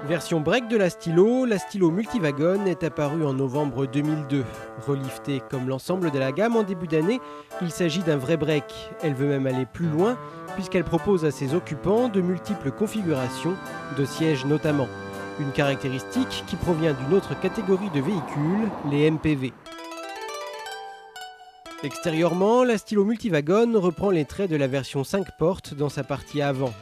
Version break de la Stilo Multiwagon est apparue en novembre 2002. Reliftée comme l'ensemble de la gamme en début d'année, il s'agit d'un vrai break. Elle veut même aller plus loin puisqu'elle propose à ses occupants de multiples configurations, de sièges notamment. Une caractéristique qui provient d'une autre catégorie de véhicules, les MPV. Extérieurement, la Stilo Multiwagon reprend les traits de la version 5 portes dans sa partie avant.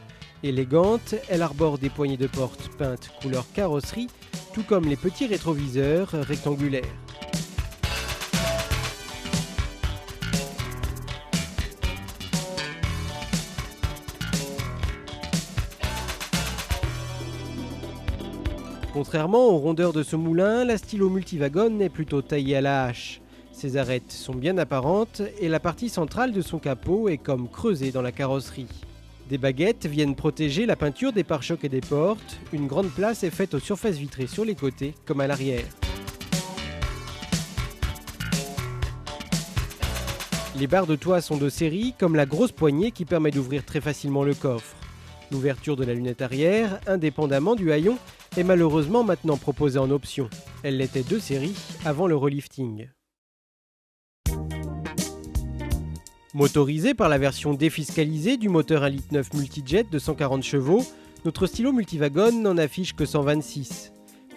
Élégante, elle arbore des poignées de porte peintes couleur carrosserie, tout comme les petits rétroviseurs rectangulaires. Contrairement aux rondeurs de ce moulin, la Stilo Multiwagon est plutôt taillée à la hache. Ses arêtes sont bien apparentes et la partie centrale de son capot est comme creusée dans la carrosserie. Des baguettes viennent protéger la peinture des pare-chocs et des portes. Une grande place est faite aux surfaces vitrées sur les côtés comme à l'arrière. Les barres de toit sont de série, comme la grosse poignée qui permet d'ouvrir très facilement le coffre. L'ouverture de la lunette arrière, indépendamment du haillon, est malheureusement maintenant proposée en option. Elle l'était de série avant le relifting. Motorisé par la version défiscalisée du moteur 1,9 litre multijet de 140 chevaux, notre Stilo Multiwagon n'en affiche que 126.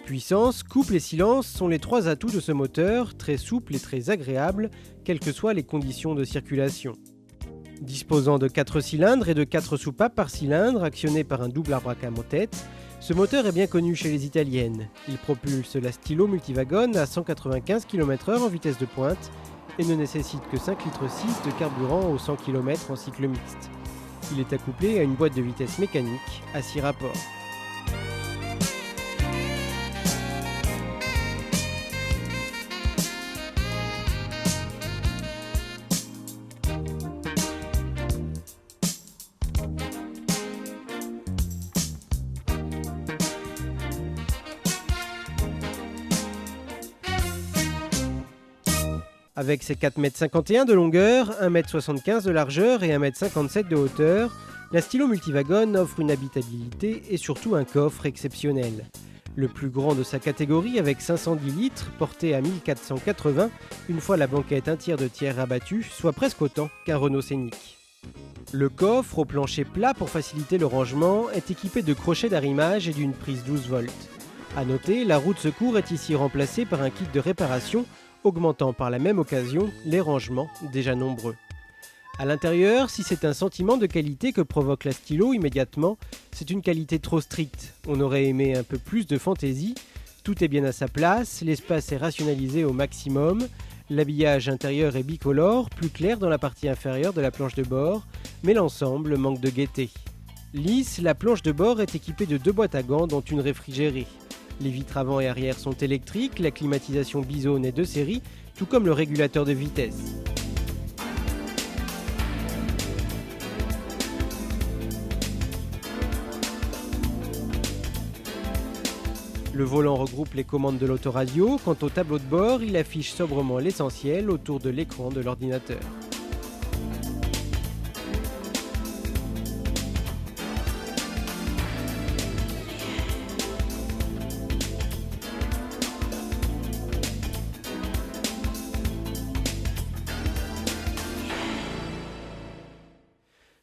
Puissance, couple et silence sont les trois atouts de ce moteur, très souple et très agréable, quelles que soient les conditions de circulation. Disposant de 4 cylindres et de 4 soupapes par cylindre, actionnés par un double arbre à cam en tête, ce moteur est bien connu chez les italiennes. Il propulse la Stilo Multiwagon à 195 km/h en vitesse de pointe, et ne nécessite que 5,6 litres de carburant aux 100 km en cycle mixte. Il est accouplé à une boîte de vitesse mécanique à 6 rapports. Avec ses 4,51 m de longueur, 1,75 m de largeur et 1,57 m de hauteur, la Stilo Multiwagon offre une habitabilité et surtout un coffre exceptionnel. Le plus grand de sa catégorie avec 510 litres, porté à 1480, une fois la banquette un tiers de tiers rabattue, soit presque autant qu'un Renault Scénic. Le coffre, au plancher plat pour faciliter le rangement, est équipé de crochets d'arrimage et d'une prise 12 volts. A noter, la roue de secours est ici remplacée par un kit de réparation, augmentant par la même occasion les rangements déjà nombreux. À l'intérieur, si c'est un sentiment de qualité que provoque la Stilo immédiatement, c'est une qualité trop stricte. On aurait aimé un peu plus de fantaisie. Tout est bien à sa place, l'espace est rationalisé au maximum, l'habillage intérieur est bicolore, plus clair dans la partie inférieure de la planche de bord, mais l'ensemble manque de gaieté. Lisse, la planche de bord est équipée de 2 boîtes à gants dont une réfrigérée. Les vitres avant et arrière sont électriques, la climatisation bisone est de série, tout comme le régulateur de vitesse. Le volant regroupe les commandes de l'autoradio. Quant au tableau de bord, il affiche sobrement l'essentiel autour de l'écran de l'ordinateur.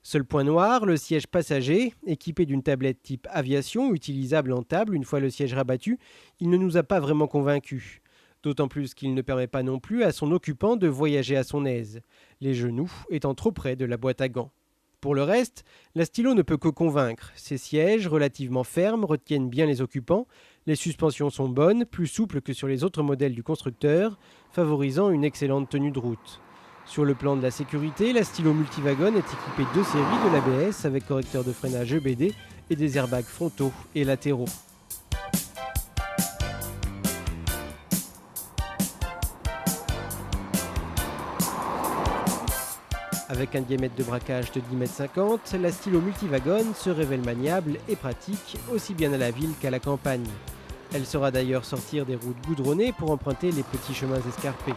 Seul point noir, le siège passager, équipé d'une tablette type aviation, utilisable en table une fois le siège rabattu, il ne nous a pas vraiment convaincus. D'autant plus qu'il ne permet pas non plus à son occupant de voyager à son aise, les genoux étant trop près de la boîte à gants. Pour le reste, la Stilo ne peut que convaincre. Ses sièges, relativement fermes, retiennent bien les occupants, les suspensions sont bonnes, plus souples que sur les autres modèles du constructeur, favorisant une excellente tenue de route. Sur le plan de la sécurité, la Stilo Multiwagon est équipée de série de l'ABS avec correcteur de freinage EBD et des airbags frontaux et latéraux. Avec un diamètre de braquage de 10,50 m, la Stilo Multiwagon se révèle maniable et pratique aussi bien à la ville qu'à la campagne. Elle saura d'ailleurs sortir des routes goudronnées pour emprunter les petits chemins escarpés.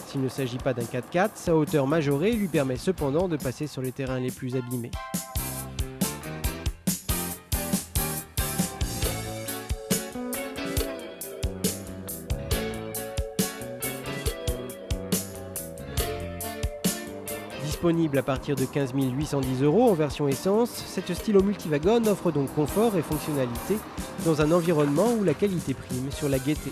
S'il ne s'agit pas d'un 4x4, sa hauteur majorée lui permet cependant de passer sur les terrains les plus abîmés. Disponible à partir de 15 810 € en version essence, cette stylo multiwagon offre donc confort et fonctionnalité dans un environnement où la qualité prime sur la gaieté.